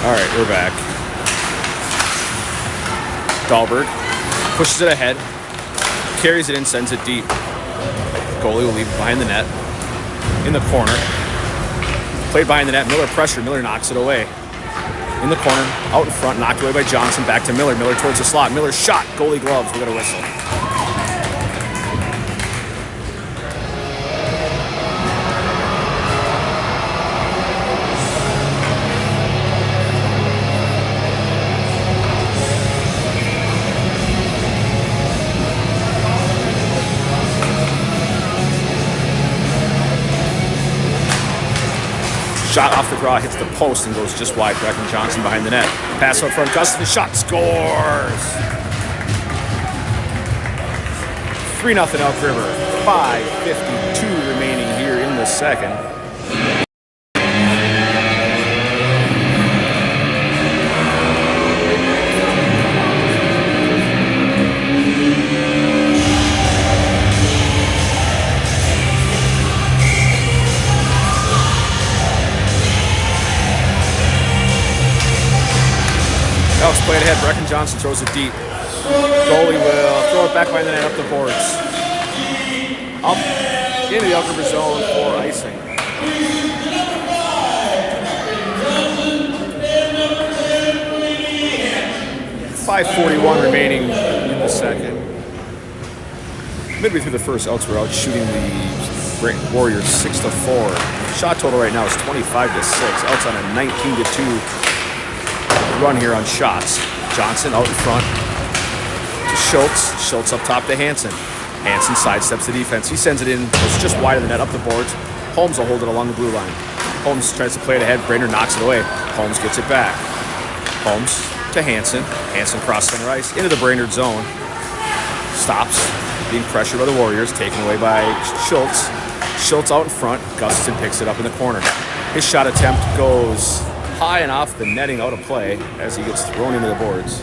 All right, we're back. Dahlberg pushes it ahead, carries it in, sends it deep. Goalie will leave it behind the net. In the corner. Played behind the net. Miller pressure. Miller knocks it away. In the corner. Out in front. Knocked away by Johnson. Back to Miller. Miller towards the slot. Miller's shot. Goalie gloves. We got a whistle. Shot off the draw, hits the post and goes just wide. Brecken Johnson behind the net. Pass up front, Gustafson, shot, scores! 3-0 Elk River. 5:52 remaining here in the second. Elks play it ahead. Brecken Johnson throws it deep. Goalie will throw it back behind the net up the boards. Up into the Elk River zone for icing. .541 remaining in the second. Midway through the first, Elks were out shooting the Warriors 6-4. Shot total right now is 25-6. Elks on a 19-2 run here on shots. Johnson out in front to Schultz. Schultz up top to Hansen. Hansen sidesteps the defense. He sends it in. It's just wide of the net up the boards. Holmes will hold it along the blue line. Holmes tries to play it ahead. Brainerd knocks it away. Holmes gets it back. Holmes to Hansen. Hansen cross center ice into the Brainerd zone. Stops. Being pressured by the Warriors. Taken away by Schultz. Schultz out in front. Gustafson picks it up in the corner. His shot attempt goes high and off the netting, out of play as he gets thrown into the boards.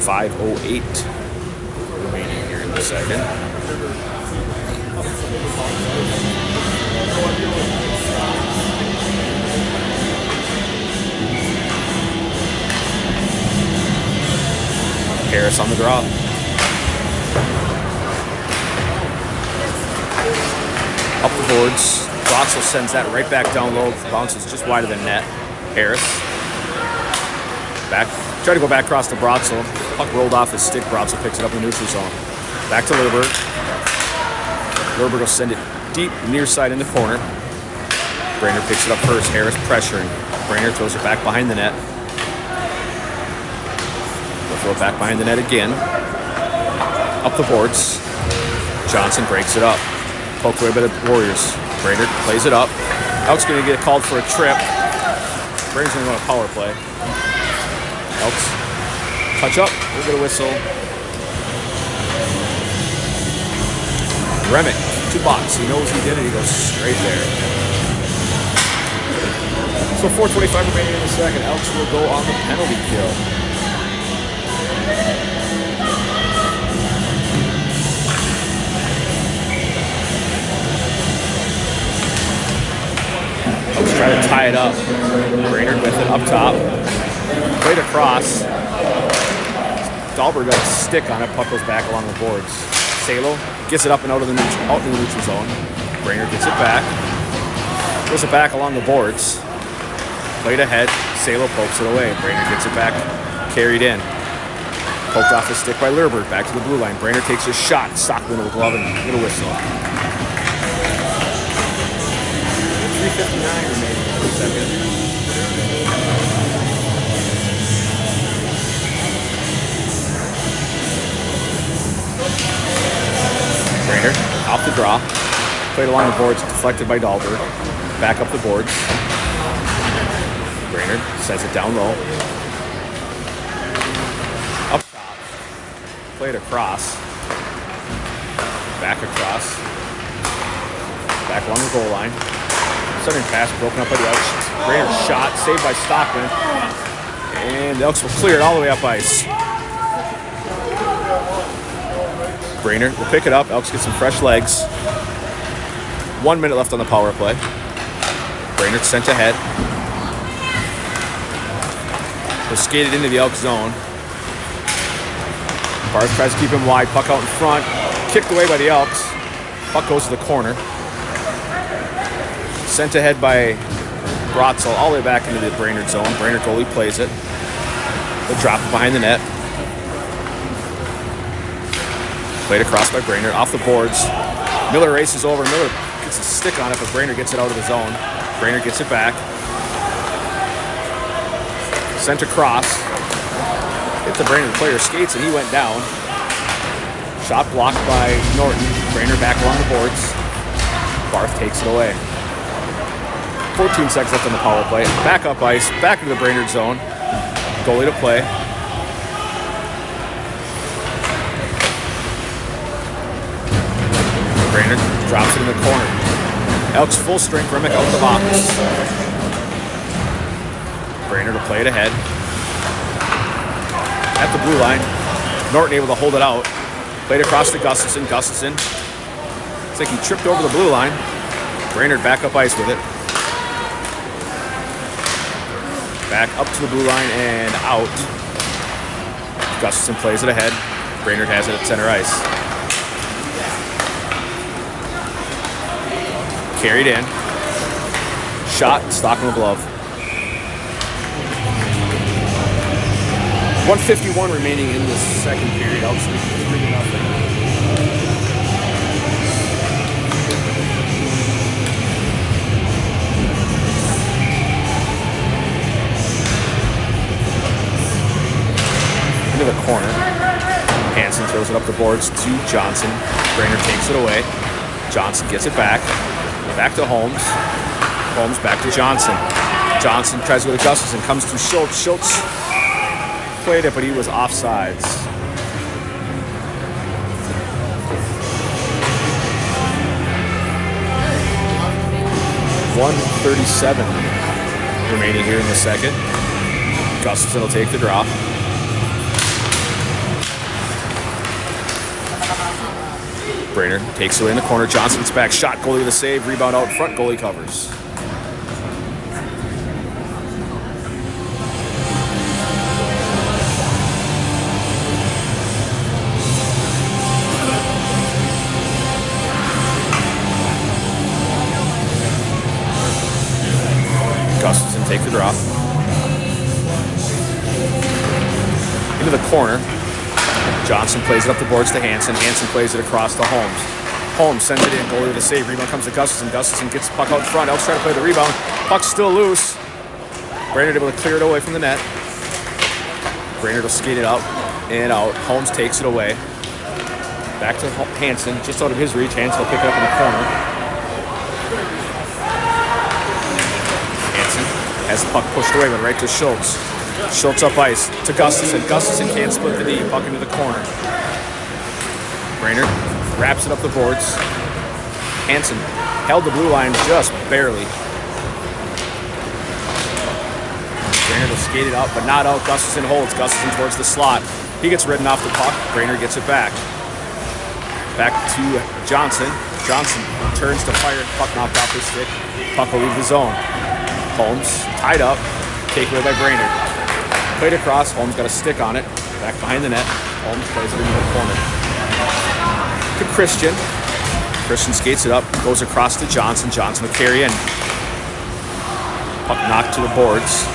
5:08 remaining here in the second. Harris on the draw. Up the boards. Brotzel sends that right back down low. Bounces just wide of the net. Harris. Back. Try to go back across to Brotzel. Puck rolled off his stick. Brotzel picks it up in the neutral zone. Back to Lurberg. Lurberg will send it deep near side in the corner. Brainerd picks it up first. Harris pressuring. Brainerd throws it back behind the net. They'll throw it back behind the net again. Up the boards. Johnson breaks it up. Poked away by the Warriors. Brainerd plays it up. Elk's going to get called for a trip. Brainerd's going to go on a power play. Elks touch up. We'll get a whistle. Remick to box. He knows he did it. He goes straight there. So 4:25 remaining in the second. Elks will go on the penalty kill. Elks try to tie it up. Brainerd with it up top. Played across. Dahlberg got a stick on it. Puck goes back along the boards. Salo gets it up and out in the neutral zone. Brainerd gets it back. Goes it back along the boards. Played ahead. Salo pokes it away. Brainerd gets it back. Carried in. Poked off the stick by Lurberg. Back to the blue line. Brainerd takes his shot. Socked into the glove and get a whistle. 3:59 remaining in the second. Brainerd off the draw. Played along the boards, deflected by Dahlberg. Back up the boards. Brainerd sends it down low. Up top. Played across. Back across. Back along the goal line. Southern pass broken up by the Elks. Brainerd shot, saved by Stockman. And the Elks will clear it all the way up ice. Brainerd will pick it up. Elks get some fresh legs. 1 minute left on the power play. Brainerd sent ahead. So skated into the Elk zone. Barth tries to keep him wide. Puck out in front. Kicked away by the Elks. Puck goes to the corner. Sent ahead by Brotzel all the way back into the Brainerd zone. Brainerd goalie plays it. They'll drop it behind the net. Played across by Brainerd. Off the boards. Miller races over. Miller gets a stick on it, but Brainerd gets it out of the zone. Brainerd gets it back. Sent across. Hit the Brainerd player, skates, and he went down. Shot blocked by Norton. Brainerd back along the boards. Barth takes it away. 14 seconds left on the power play. Back up ice, back into the Brainerd zone. Goalie to play. Brainerd drops it in the corner. Elks full strength, Remick out the box. Brainerd will play it ahead. At the blue line. Norton able to hold it out. Played across to Gustafson. Gustafson. It's like he tripped over the blue line. Brainerd back up ice with it. Back up to the blue line and out. Gustafson plays it ahead. Brainerd has it at center ice. Carried in. Shot, Stockman glove. 1:51 remaining in the second period. Elks lead 3-0. Into the corner. Hansen throws it up the boards to Johnson. Brainerd takes it away. Johnson gets it back. Back to Holmes. Holmes back to Johnson. Johnson tries to go to Gustafson. Comes to Schultz. Schultz played it, but he was offsides. .137 remaining here in the second. Gustafson will take the drop. Brainerd takes away in the corner. Johnson's back. Shot. Goalie with a save. Rebound out front. Goalie covers. Gustafson take the drop. Into the corner. Johnson plays it up the boards to Hansen. Hansen plays it across to Holmes. Holmes sends it in. Goalie with a save. Rebound comes to Gustafson. Gustafson gets the puck out front. Elks try to play the rebound. Puck's still loose. Brainerd able to clear it away from the net. Brainerd will skate it out and out. Holmes takes it away. Back to Hansen. Just out of his reach. Hansen will pick it up in the corner. Hansen has the puck pushed away, but right to Schultz. Schultz up ice to Gustafson. Gustafson can't split the D. Puck into the corner. Brainerd wraps it up the boards. Hansen held the blue line just barely. Brainerd will skate it out, but not out. Gustafson holds. Gustafson towards the slot. He gets ridden off the puck. Brainerd gets it back. Back to Johnson. Johnson turns to fire. Puck knocked off his stick. Puck will leave the zone. Holmes tied up. Taken away by Brainerd. Played across. Holmes got a stick on it. Back behind the net. Holmes plays it into the corner. To Christian. Christian skates it up. Goes across to Johnson. Johnson will carry in. Puck knocked to the boards.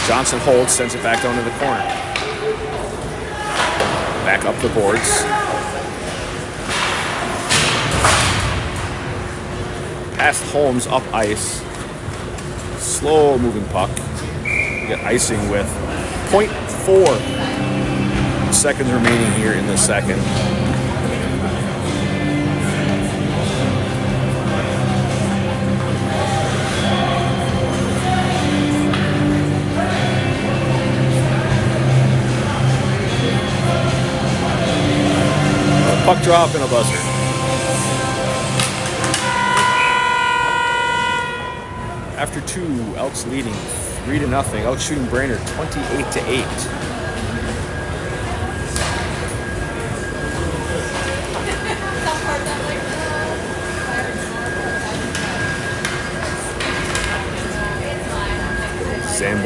Johnson holds. Sends it back down to the corner. Back up the boards. Past Holmes up ice. Slow moving puck. Get icing with 0.4 seconds remaining here in the second. A puck drop and a buzzer. After two, Elks leading 3-0. Elks shooting Brainerd 28-8.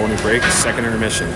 morning break, second intermission.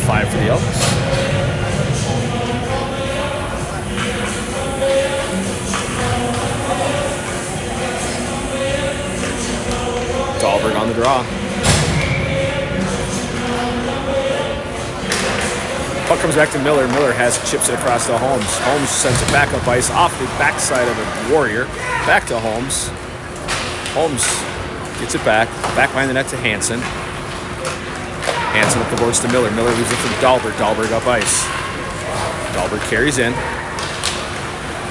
5 for the Elks. Dahlberg on the draw. Puck comes back to Miller. Miller chips it across to Holmes. Holmes sends it back up ice off the backside of the Warrior. Back to Holmes. Holmes gets it back behind the net to Hansen. Hansen up the boards to Miller. Miller leaves it from Dahlberg. Dahlberg up ice. Dahlberg carries in.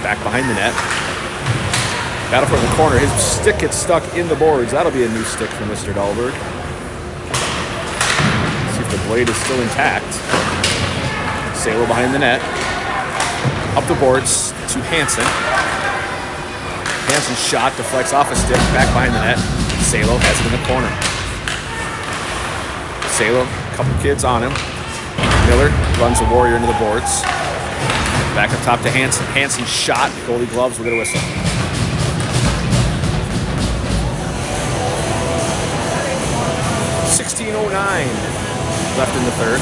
Back behind the net. Got it from the corner. His stick gets stuck in the boards. That'll be a new stick for Mr. Dahlberg. See if the blade is still intact. Salo behind the net. Up the boards to Hansen. Hansen's shot deflects off a stick. Back behind the net. Salo has it in the corner. Salo, a couple kids on him. Miller runs the Warrior into the boards. Back up top to Hansen. Hansen's shot. Goalie gloves. We'll get a whistle. .09 left in the third.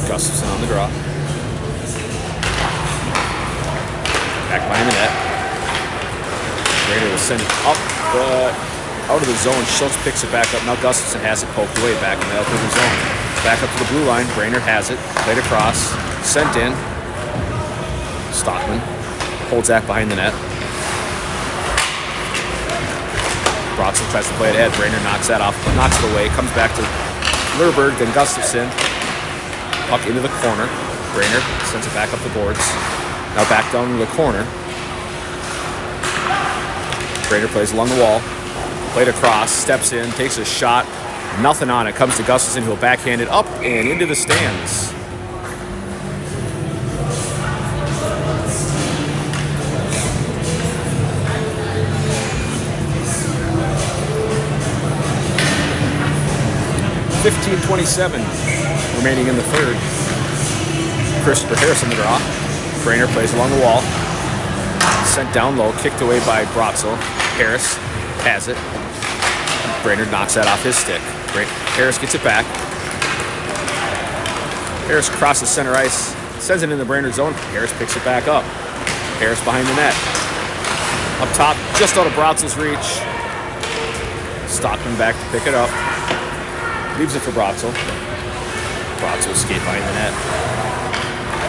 Gustafson on the draw. Back behind the net. Brainerd will send it up out of the zone. Schultz picks it back up. Now Gustafson has it poked away back in the Elk River zone. Back up to the blue line. Brainerd has it. Played across. Sent in. Stockman holds that behind the net. Bratzel tries to play it ahead. Brainerd knocks that off, knocks it away. Comes back to Lerberg, then Gustafson. Puck into the corner. Brainerd sends it back up the boards. Now back down to the corner. Brainerd plays along the wall. Played across, steps in, takes a shot. Nothing on it. Comes to Gustafson, who'll backhand it up and into the stands. .27 remaining in the third. Christopher Harris on the draw. Brainerd plays along the wall. Sent down low, kicked away by Bratzel. Harris has it. Brainerd knocks that off his stick. Harris gets it back. Harris crosses center ice, sends it in the Brainerd zone. Harris picks it back up. Harris behind the net. Up top, just out of Bratzel's reach. Stockman back to pick it up. Leaves it for Bratzel. Bratzel skate behind the net.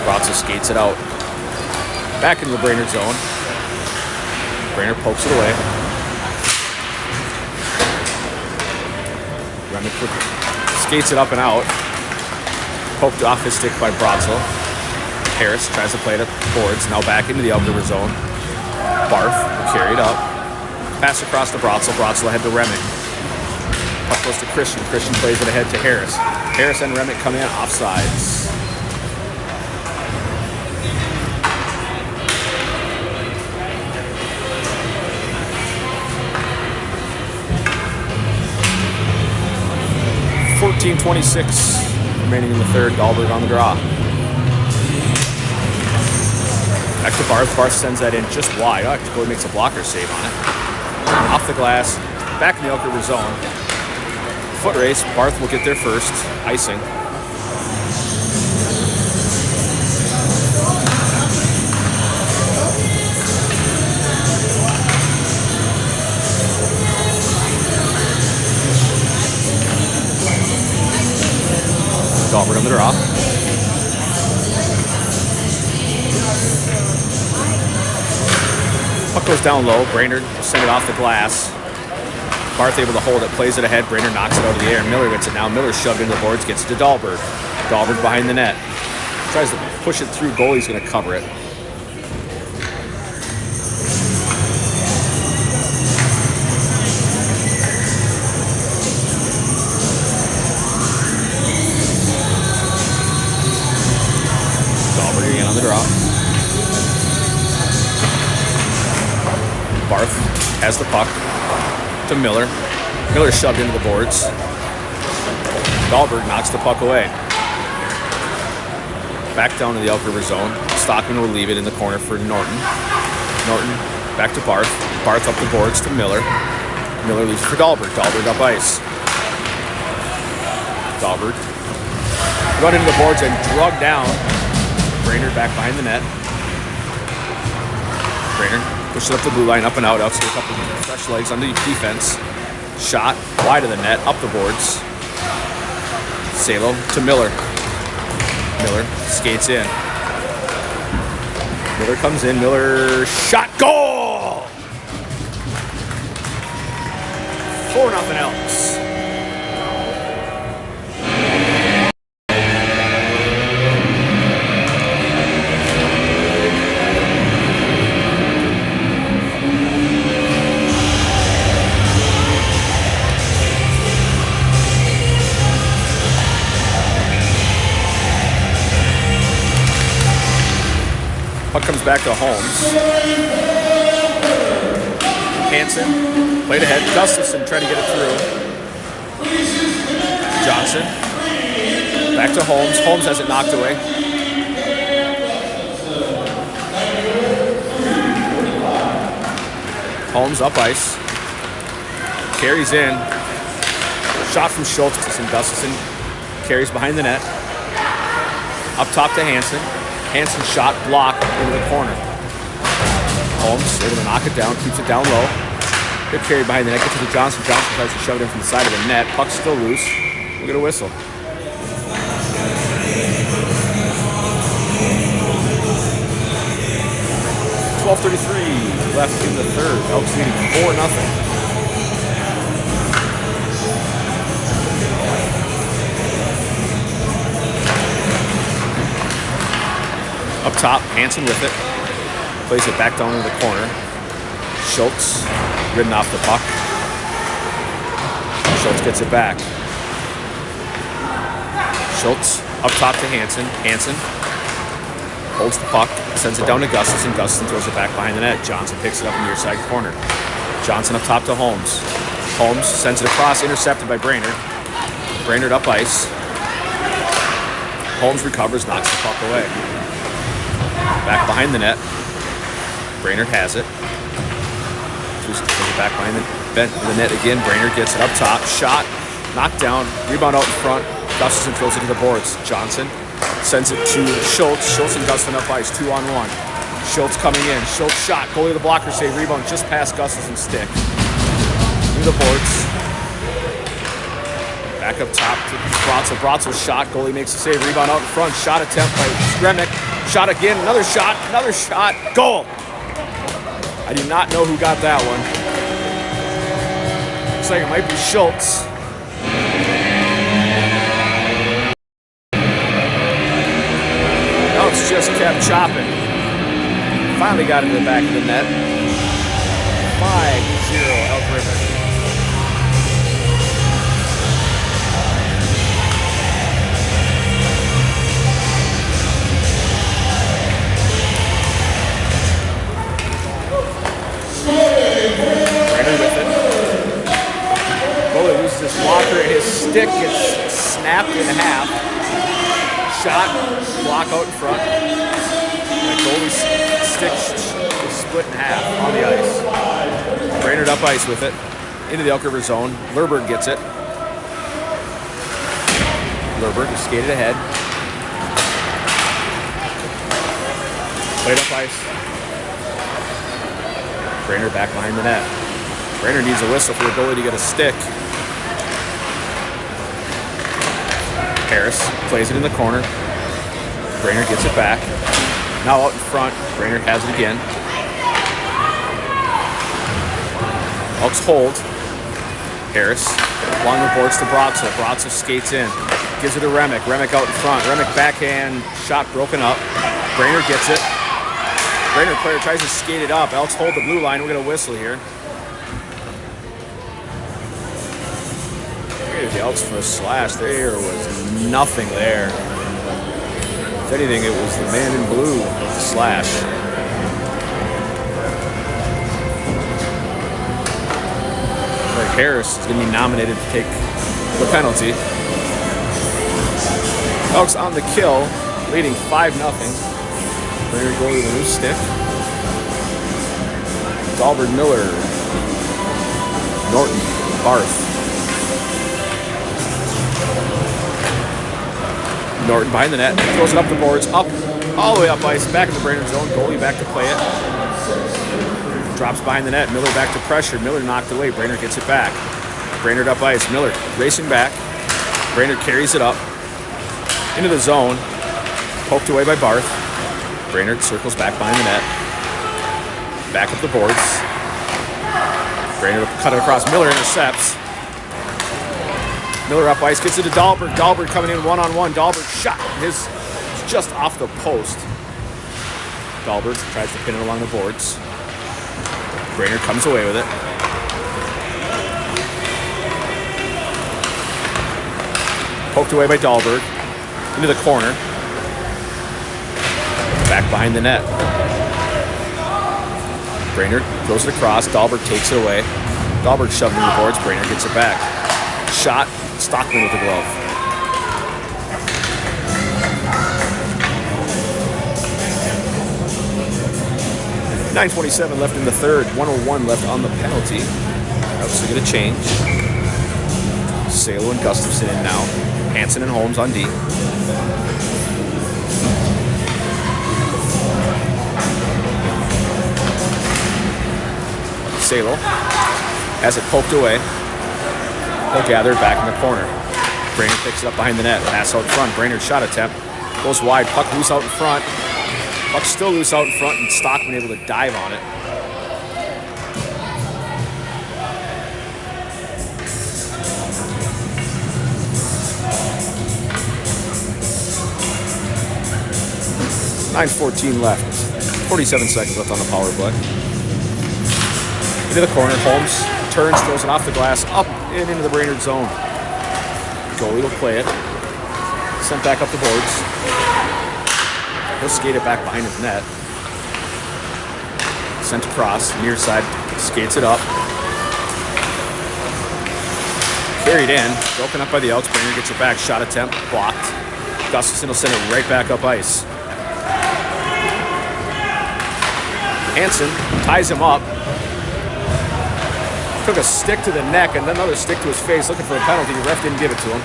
Bratzel skates it out. Back into the Brainerd zone. Brainerd pokes it away. Skates it up and out. Poked off his stick by Bratzel. Harris tries to play it at the boards. Now back into the Elk River zone. Barth carried up. Pass across to Bratzel. Bratzel ahead to Remick. Puck goes to Christian. Christian plays it ahead to Harris. Harris and Remick come in offsides. .26 remaining in the third. Dahlberg on the draw. Back to Barth. Barth sends that in just wide. Goalie makes a blocker save on it. Off the glass. Back in the Elk River zone. Foot race. Barth will get there first. Icing. Dahlberg on the draw. Puck goes down low. Brainerd will send it off the glass. Barth able to hold it, plays it ahead. Brainerd knocks it out of the air. Miller gets it now. Miller shoved into the boards, gets it to Dahlberg. Dahlberg behind the net. Tries to push it through. Goalie's going to cover it. Dahlberg again on the draw. Barth has the puck to Miller. Miller shoved into the boards. Dahlberg knocks the puck away. Back down to the Elk River zone. Stockman will leave it in the corner for Norton. Norton back to Barth. Barth up the boards to Miller. Miller leaves it for Dahlberg. Dahlberg up ice. Dahlberg run into the boards and drug down. Brainerd back behind the net. Brainerd pushes up the blue line, up and out. Elks get a couple of fresh legs on the defense. Shot wide of the net, up the boards. Salo to Miller. Miller skates in. Miller comes in. Miller shot, goal! 4-0 Elks. Puck comes back to Holmes. Hansen played ahead. Gustafson trying to get it through. Johnson back to Holmes. Holmes has it knocked away. Holmes up ice. Carries in. Shot from Schultz and Gustafson. Carries behind the net. Up top to Hansen. Hansen shot, blocked into the corner. Holmes able to knock it down, keeps it down low. Good carry behind the net, gets to Johnson. Johnson tries to shove it in from the side of the net. Puck's still loose. We'll get a whistle. .12:33 left in the third. Elks leading 4-0. Up top, Hansen with it. Plays it back down into the corner. Schultz ridden off the puck. Schultz gets it back. Schultz up top to Hansen. Hansen holds the puck, sends it down to Gustafson. Gustafson throws it back behind the net. Johnson picks it up in the near side corner. Johnson up top to Holmes. Holmes sends it across, intercepted by Brainerd. Brainerd up ice. Holmes recovers, knocks the puck away. Back behind the net. Brainerd has it. Throws it back behind the net again. Brainerd gets it up top. Shot. Knocked down. Rebound out in front. Gustafson throws it to the boards. Johnson sends it to Schultz. Schultz and Gustafson up ice. 2-on-1. Schultz coming in. Schultz shot. Goalie to the blocker save. Rebound just past Gustafson's stick. Through the boards. Back up top to Bratzel. Bratzel shot. Goalie makes a save. Rebound out in front. Shot attempt by Remick. Shot again. Another shot. Another shot. Goal! I do not know who got that one. Looks like it might be Schultz. Elks just kept chopping. Finally got into the back of the net. 5-0 Elk River. Brainerd with it. Goalie loses his blocker and his stick gets snapped in half. Shot, block out in front. And goalie's stick is split in half on the ice. Brainerd up ice with it. Into the Elk River zone. Lerberg gets it. Lerberg is skated ahead. Played up ice. Brainerd back behind the net. Brainerd needs a whistle for the goalie to get a stick. Harris plays it in the corner. Brainerd gets it back. Now out in front. Brainerd has it again. Elks hold. Harris along the boards to Bratzel. Bratzel skates in. Gives it to Remick. Remick out in front. Remick backhand shot broken up. Brainerd gets it. Brainerd player tries to skate it up. Elks hold the blue line. We're going to whistle here. Here's the Elks for a slash. There was nothing there. If anything, it was the man in blue with the slash. Like Harris is going to be nominated to take the penalty. Elks on the kill, leading 5-0. Brainerd goalie with a new stick. Dahlberg, Miller, Norton, Barth. Norton behind the net, throws it up the boards, up, all the way up ice, back in the Brainerd zone. Goalie back to play it. Drops behind the net. Miller back to pressure. Miller knocked away. Brainerd gets it back. Brainerd up ice. Miller racing back. Brainerd carries it up into the zone. Poked away by Barth. Brainerd circles back behind the net. Back up the boards. Brainerd cut it across. Miller intercepts. Miller up ice, gets it to Dahlberg. Dahlberg coming in one-on-one. Dahlberg shot. His just off the post. Dahlberg tries to pin it along the boards. Brainerd comes away with it. Poked away by Dahlberg. Into the corner. Back behind the net. Brainerd throws it across. Dahlberg takes it away. Dahlberg shoved into the boards. Brainerd gets it back. Shot. Stockman with the glove. .9:27 left in the third. 1:01 left on the penalty. Obviously going to change. Salo and Gustafson in now. Hansen and Holmes on D. Salo has it poked away. They'll gather it back in the corner. Brainerd picks it up behind the net. Pass out front. Brainerd shot attempt. Goes wide. Puck loose out in front. Puck still loose out in front, and Stockman able to dive on it. .9:14 left. 47 seconds left on the power play. Into the corner. Holmes turns, throws it off the glass, up and into the Brainerd zone. Goalie will play it. Sent back up the boards. He'll skate it back behind his net. Sent across, near side, skates it up. Carried in, broken up by the Elks. Brainerd gets it back, shot attempt, blocked. Gustafson will send it right back up ice. Hansen ties him up. Took a stick to the neck and another stick to his face, looking for a penalty. The ref didn't give it to him.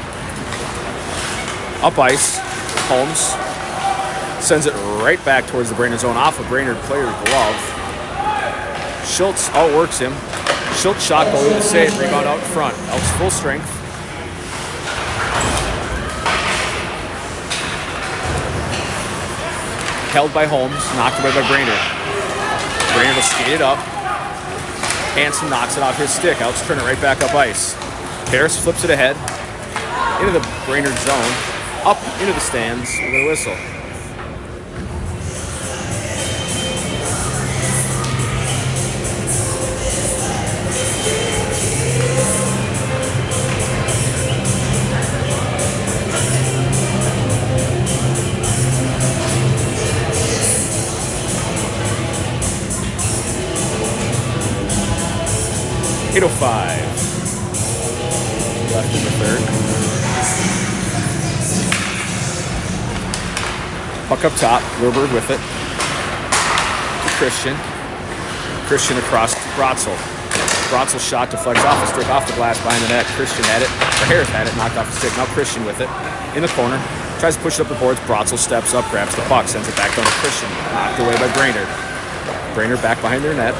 Up ice, Holmes sends it right back towards the Brainerd zone, off a Brainerd player's glove. Schultz outworks him. Schultz shot, goalie to save, rebound out in front. Elks full strength. Held by Holmes, knocked away by Brainerd. Brainerd will skate it up. Hansen knocks it off his stick. Elks turn it right back up ice. Harris flips it ahead into the Brainerd zone, up into the stands with a whistle. .805 left in the third. Puck up top, Wilbur with it. To Christian. Christian across to Bratzel. Bratzel shot deflects off the stick, off the glass behind the net. Christian had it, or Harris had it, knocked off the stick. Now Christian with it. In the corner. Tries to push it up the boards. Bratzel steps up, grabs the puck, sends it back down to Christian. Knocked away by Brainerd. Brainerd back behind their net.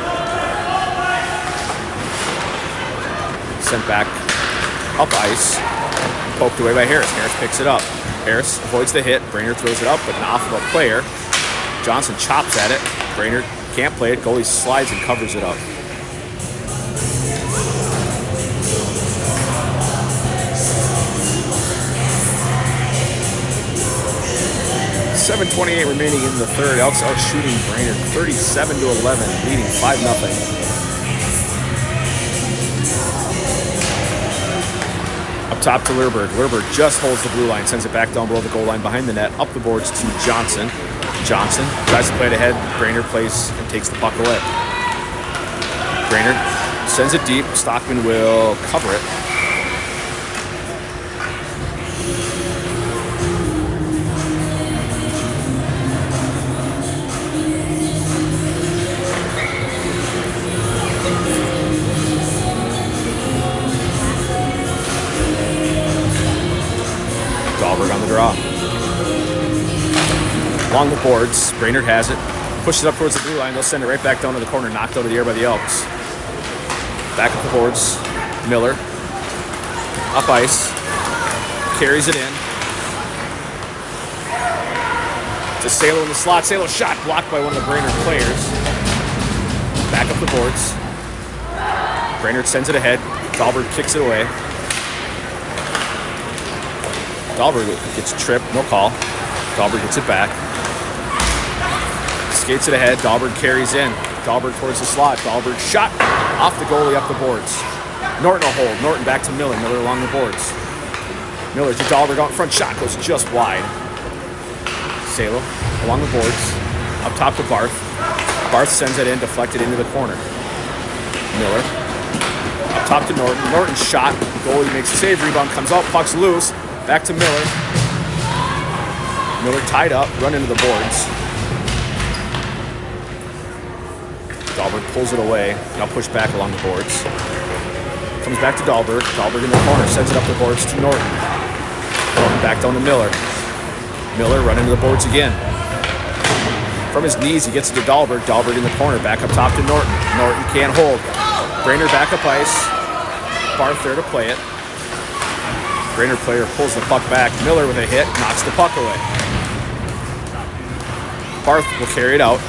Sent back up ice. Poked away by Harris. Harris picks it up. Harris avoids the hit. Brainerd throws it up, but off of a player. Johnson chops at it. Brainerd can't play it. Goalie slides and covers it up. .7:28 remaining in the third. Elks out shooting Brainerd 37-11, leading 5-0. Top to Lurberg. Lurberg just holds the blue line, sends it back down below the goal line behind the net, up the boards to Johnson. Johnson tries to play it ahead. Brainerd plays and takes the puck away. Brainerd sends it deep. Stockman will cover it. draw. Along the boards, Brainerd has it. Pushes it up towards the blue line. They'll send it right back down to the corner, knocked out of the air by the Elks. Back up the boards. Miller. Up ice. Carries it in. To Salo in the slot. Salo shot blocked by one of the Brainerd players. Back up the boards. Brainerd sends it ahead. Dahlberg kicks it away. Dahlberg gets tripped. No call. Dahlberg gets it back. Skates it ahead. Dahlberg carries in. Dahlberg towards the slot. Dahlberg shot off the goalie up the boards. Norton will hold. Norton back to Miller. Miller along the boards. Miller to Dahlberg out in front. Shot goes just wide. Salo along the boards. Up top to Barth. Barth sends it in, deflected into the corner. Miller. Up top to Norton. Norton shot. Goalie makes a save. Rebound comes out. Puck's loose. Back to Miller. Miller tied up. Run into the boards. Dahlberg pulls it away. Now push back along the boards. Comes back to Dahlberg. Dahlberg in the corner. Sends it up the boards to Norton. Norton back down to Miller. Miller running to the boards again. From his knees, he gets it to Dahlberg. Dahlberg in the corner. Back up top to Norton. Norton can't hold. Brainerd back up ice. Barth there to play it. Brainerd player pulls the puck back. Miller with a hit. Knocks the puck away. Barth will carry it out.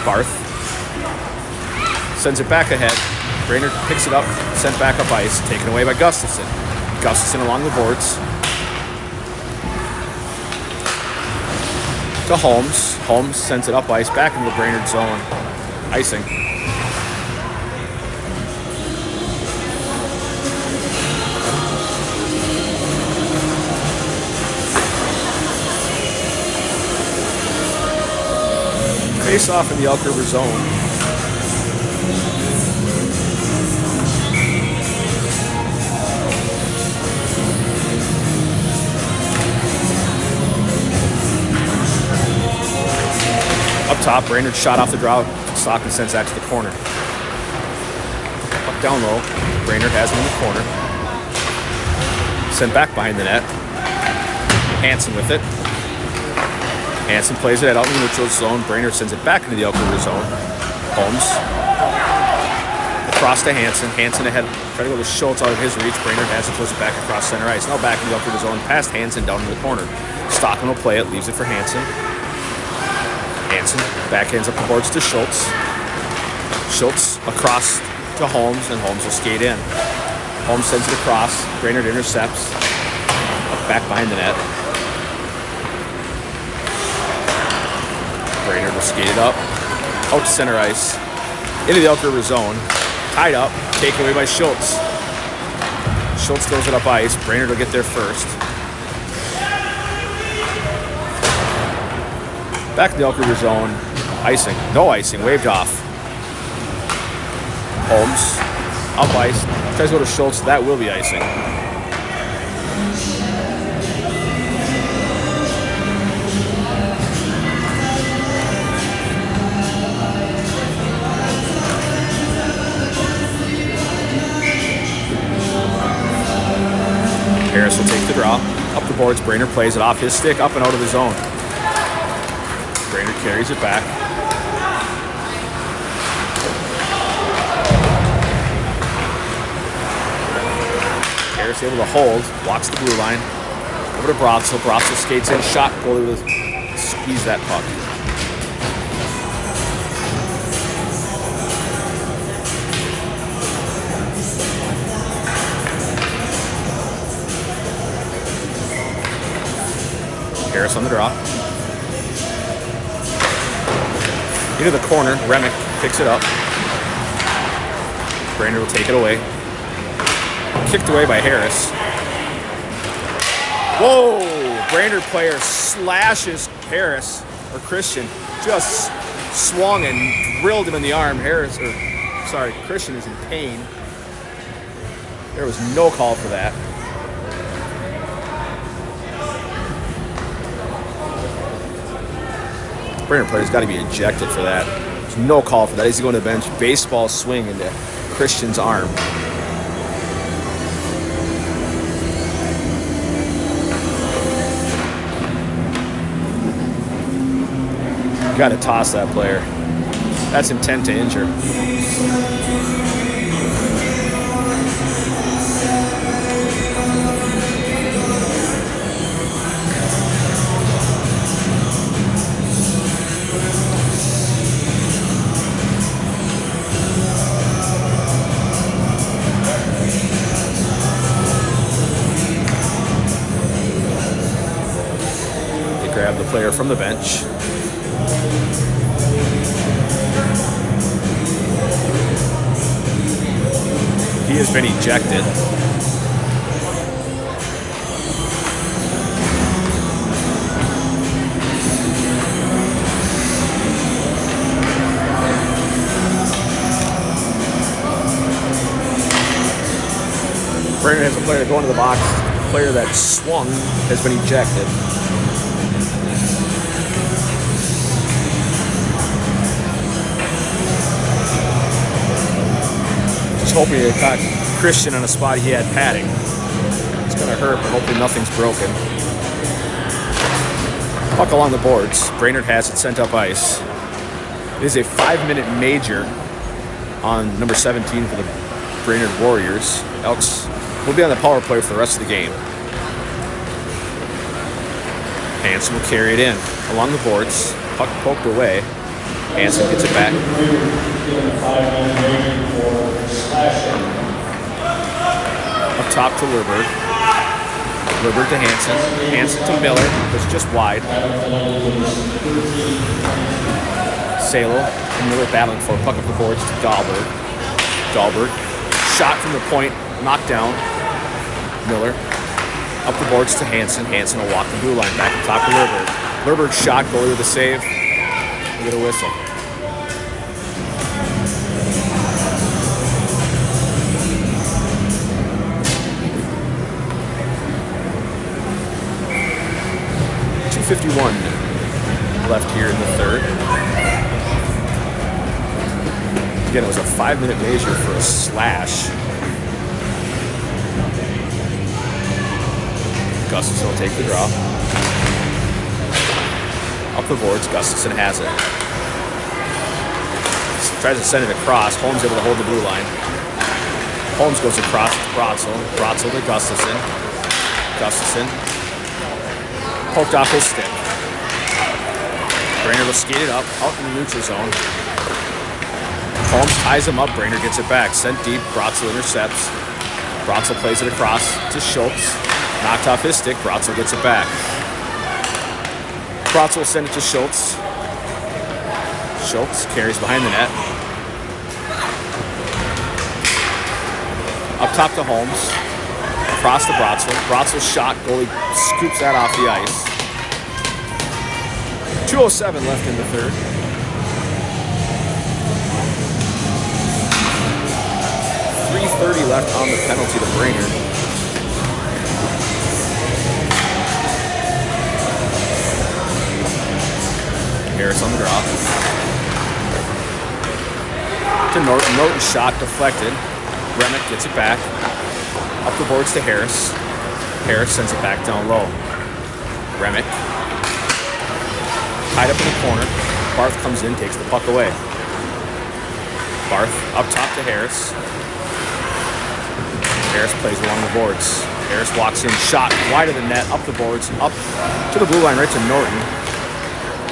Barth sends it back ahead. Brainerd picks it up. Sent back up ice. Taken away by Gustafson. Gustafson along the boards. To Holmes. Holmes sends it up ice back into the Brainerd zone. Icing. Face off in the Elk River zone. Up top, Brainerd shot off the draw. Stockton sends that to the corner. Puck down low. Brainerd has him in the corner. Sent back behind the net. Hansen with it. Hansen plays it out in the neutral zone. Brainerd sends it back into the Elk River zone. Holmes. Across to Hansen. Hansen ahead. Try to go to Schultz out of his reach. Brainerd has it. Throws it back across center ice. Now back in the Elk River zone. Past Hansen down in the corner. Stockton will play it. Leaves it for Hansen. Hansen backhands up the boards to Schultz. Schultz across to Holmes, and Holmes will skate in. Holmes sends it across. Brainerd intercepts. Back behind the net. Brainerd will skate it up. Out to center ice. Into the Elk River zone. Tied up. Taken away by Schultz. Schultz throws it up ice. Brainerd will get there first. Back to the Elk River zone. Icing. No icing. Waved off. Holmes. Up ice. Tries to go to Schultz. That will be icing. Harris will take the draw. Up the boards. Brainerd plays it off his stick. Up and out of the zone. Brainerd carries it back. Harris able to hold. Walks the blue line. Over to Brotzel. Brotzel skates in. Shot. Goalie will squeeze that puck. Harris on the draw. Into the corner. Remick picks it up. Brainerd will take it away. Kicked away by Harris. Whoa! Brainerd player slashes Harris, or Christian. Just swung and drilled him in the arm. Christian is in pain. There was no call for that. Brainerd player's got to be ejected for that. There's no call for that. He's going to the bench. Baseball swing into Christian's arm. Got to toss that player. That's intent to injure. They grab the player from the bench. He has been ejected. Brainerd has a player going to the box. The player that swung has been ejected. Hoping it caught Christian on a spot he had padding. It's going to hurt, but hopefully nothing's broken. Puck along the boards. Brainerd has it sent up ice. It is a 5-minute major on number 17 for the Brainerd Warriors. Elks will be on the power play for the rest of the game. Hansen will carry it in along the boards. Puck poked away. Hansen gets it back. Up top to Lurberg. Lurberg to Hansen. Hansen to Miller. It's just wide. Salo and Miller battling for puck up the boards to Dahlberg. Dahlberg. Shot from the point. Knocked down. Miller. Up the boards to Hansen. Hansen will walk the blue line back up top to Lurberg. Lurberg shot, goalie with a save. We get a whistle. .51 left here in the third. Again, it was a 5-minute measure for a slash. Gustafson will take the draw. Up the boards, Gustafson has it. Tries to send it across. Holmes able to hold the blue line. Holmes goes across to Bratzel. Bratzel to Gustafson. Gustafson. Poked off his stick. Brainerd will skate it up, out in the neutral zone. Holmes ties him up. Brainerd gets it back. Sent deep. Bratzel intercepts. Bratzel plays it across to Schultz. Knocked off his stick. Bratzel gets it back. Bratzel will send it to Schultz. Schultz carries behind the net. Up top to Holmes. Across to Bratzel. Bratzel's shot. Goalie scoops that off the ice. 2:07 left in the third. .330 left on the penalty to Brainerd. Harris on the draw. To Norton. Norton's shot deflected. Remick gets it back. Up the boards to Harris. Harris sends it back down low. Remick. Tied up in the corner. Barth comes in, takes the puck away. Barth up top to Harris. Harris plays along the boards. Harris walks in, shot wide of the net, up the boards, up to the blue line, right to Norton.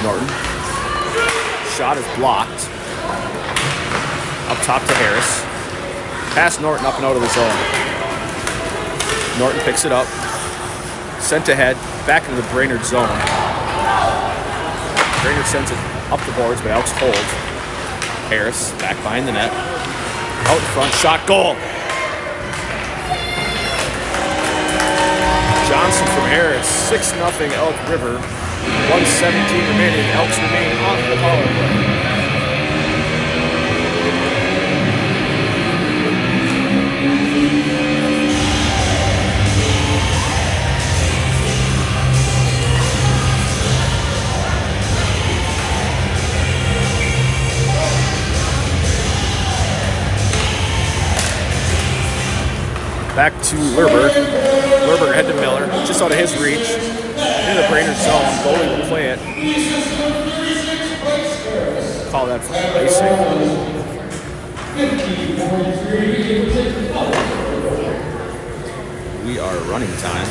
Norton. Shot is blocked. Up top to Harris. Past Norton, up and out of the zone. Norton picks it up. Sent ahead, back into the Brainerd zone. Brainerd sends it up the boards, but Elks hold. Harris back behind the net. Out in front, shot, goal! Johnson from Harris, 6-0 Elk River. 1:17 remaining. Elks remain on the power play. Back to Lurberg. Lurberg head to Miller, just out of his reach. Into the Brainerd zone. Goalie will play it. call that for icing. We are running time.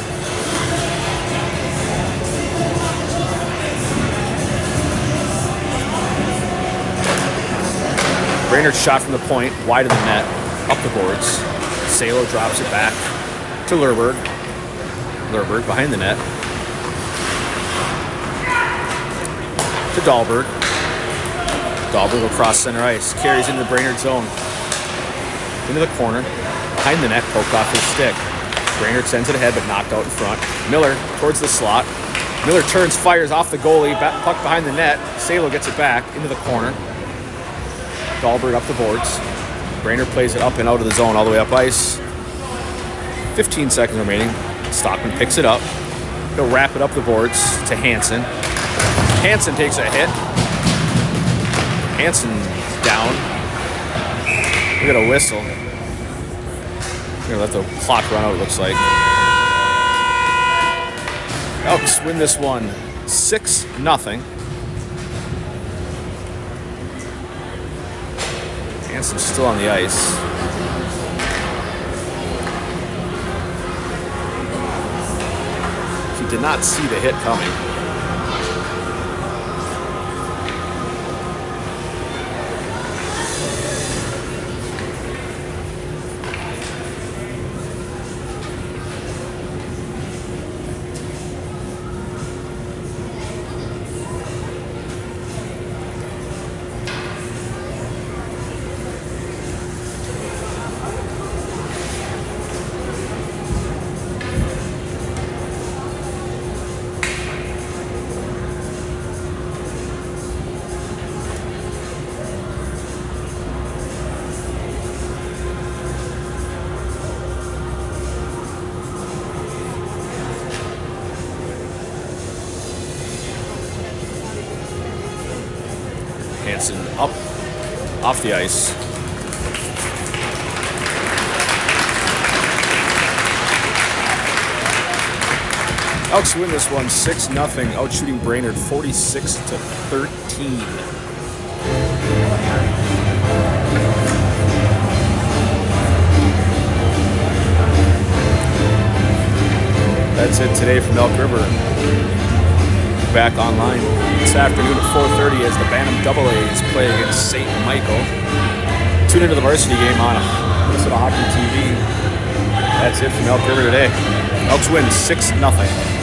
Brainerd shot from the point, wide of the net, up the boards. Salo drops it back to Lerberg. Lerberg behind the net. To Dahlberg. Dahlberg across center ice. Carries into the Brainerd zone. Into the corner. Behind the net, poked off his stick. Brainerd sends it ahead, but knocked out in front. Miller towards the slot. Miller turns, fires off the goalie. Puck behind the net. Salo gets it back into the corner. Dahlberg up the boards. Brainerd plays it up and out of the zone all the way up ice. 15 seconds remaining. Stockman picks it up. He'll wrap it up the boards to Hansen. Hansen takes a hit. Hansen down. We got a whistle. We're gonna let the clock run out, it looks like. Elks win this one 6-0. Hansen's still on the ice. He did not see the hit coming. Hansen up off the ice. Elks win this one 6-0, outshooting Brainerd 46-13. That's it today from Elk River. Back online this afternoon at 4:30 as the Bantam AA-A's play against St. Michael. Tune into the varsity game on Minnesota Hockey TV. That's it from Elk River today. Elks win 6-0.